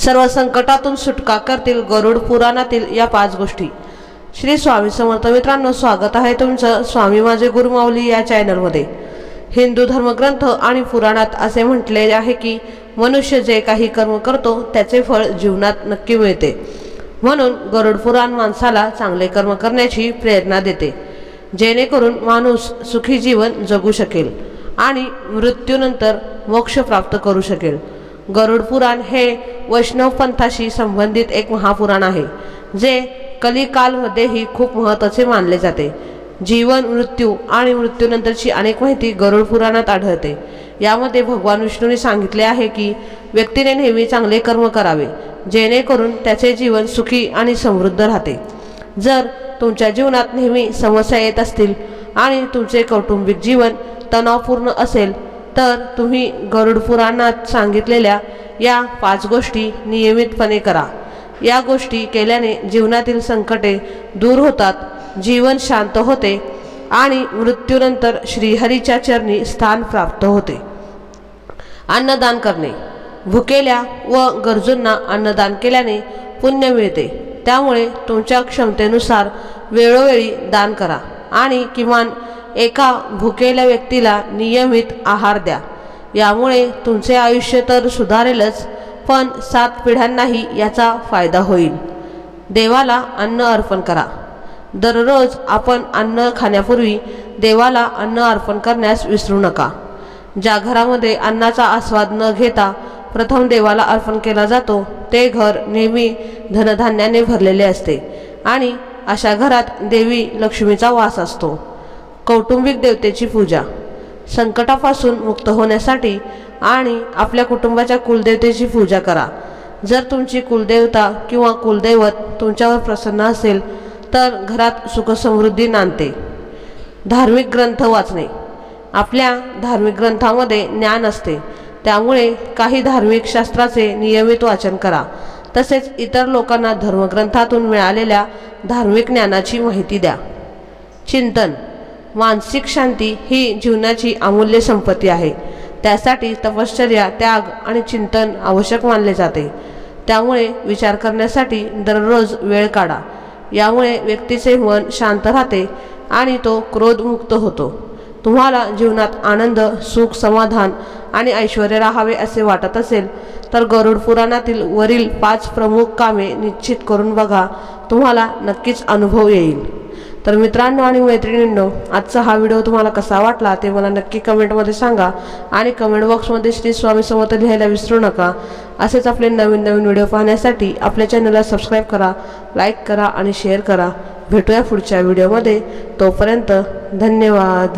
सर्व संकटातून सुटका करतील गरुड पुराणातील या 5 गोष्टी। श्री स्वामी समर्थ मित्रांनो, स्वागत आहे तुमचं स्वामी माझे गुरु माऊली या चॅनलमध्ये। हिंदू धर्मग्रंथ आणि पुराणात असे म्हटले आहे की मनुष्य जे काही कर्म करतो त्याचे फळ जीवनात नक्की मिळते। म्हणून गरुड पुराण माणसाला चांगले कर्म करण्याची प्रेरणा देते, जेणेकरून माणूस सुखी जीवन जगू शकेल आणि मृत्यूनंतर मोक्ष प्राप्त करू शकेल। गरुड पुराण हे वैष्णव पंथाशी संबंधित एक महापुराण आहे, जे कलिकालमध्येही खूप महत्त्वाचे मानले जाते। जीवन, मृत्यू आणि मृत्यूनंतरची अनेक माहिती गरुड पुराणात आढळते। यामध्ये भगवान विष्णूने सांगितले आहे की व्यक्तीने नेहमी चांगले कर्म करावे, जेणेकरून त्याचे जीवन सुखी आणि समृद्ध राहते। जर तुमच्या जीवनात नेहमी समस्या येत असतील आणि तुमचे कौटुंबिक जीवन तणावपूर्ण असेल तर तुम्ही गरुड पुराणात सांगितलेल्या या 5 गोष्टी नियमितपणे करा। या गोष्टी केल्याने जीवनातील संकटे दूर होतात, जीवन शांत होते आणि मृत्यूनंतर श्रीहरीच्या चरणी स्थान प्राप्त होते। अन्नदान करणे। भुकेल्या व गरजूंना अन्नदान केल्याने पुण्य मिळते, त्यामुळे तुमच्या क्षमतेनुसार वेळोवेळी दान करा आणि किमान एका भुकेल्या व्यक्तीला नियमित आहार द्या। यामुळे तुमचे आयुष्य तर सुधारेलच, पण 7 पिढ्यांनाही याचा फायदा होईल। देवाला अन्न अर्पण करा। दररोज आपण अन्न खाण्यापूर्वी देवाला अन्न अर्पण करण्यास विसरू नका। ज्या घरामध्ये अन्नाचा आस्वाद न घेता प्रथम देवाला अर्पण केला जातो ते घर नेहमी धनधान्याने भरलेले असते आणि अशा घरात देवी लक्ष्मीचा वास असतो। कौटुंबिक देवतेची पूजा। संकटापासून मुक्त होण्यासाठी आणि आपल्या कुटुंबाच्या कुलदेवतेची पूजा करा। जर तुमची कुलदेवता किंवा कुलदैवत तुमच्यावर प्रसन्न असेल तर घरात सुख समृद्धी नांदते। धार्मिक ग्रंथ वाचणे। आपल्या धार्मिक ग्रंथामध्ये ज्ञान असते, त्यामुळे काही धार्मिक शास्त्राचे नियमित वाचन करा। तसेच इतर लोकांना धर्मग्रंथातून मिळालेल्या धार्मिक ज्ञानाची माहिती द्या। चिंतन। मानसिक शांती ही जीवनाची अमूल्य संपत्ती आहे, त्यासाठी तपश्चर्या, त्याग आणि चिंतन आवश्यक मानले जाते। त्यामुळे विचार करण्यासाठी दररोज वेळ काढा। यामुळे व्यक्तीचे मन शांत राहते आणि तो क्रोधमुक्त होतो। तुम्हाला जीवनात आनंद, सुख, समाधान आणि ऐश्वर्य राहावे असे वाटत असेल तर गरुड पुराणातील वरील 5 प्रमुख कामे निश्चित करून बघा, तुम्हाला नक्कीच अनुभव येईल। तर मित्रांनो आणि मैत्रिणींनो, आजचा हा व्हिडिओ तुम्हाला कसा वाटला ते मला नक्की कमेंटमध्ये सांगा आणि कमेंट बॉक्समध्ये श्री स्वामी समर्थ लिहायला विसरू नका। असेच आपले नवीन व्हिडिओ पाहण्यासाठी आपल्या चॅनलला सबस्क्राईब करा, लाईक करा आणि शेअर करा। भेटूया पुढच्या व्हिडिओमध्ये। तोपर्यंत धन्यवाद।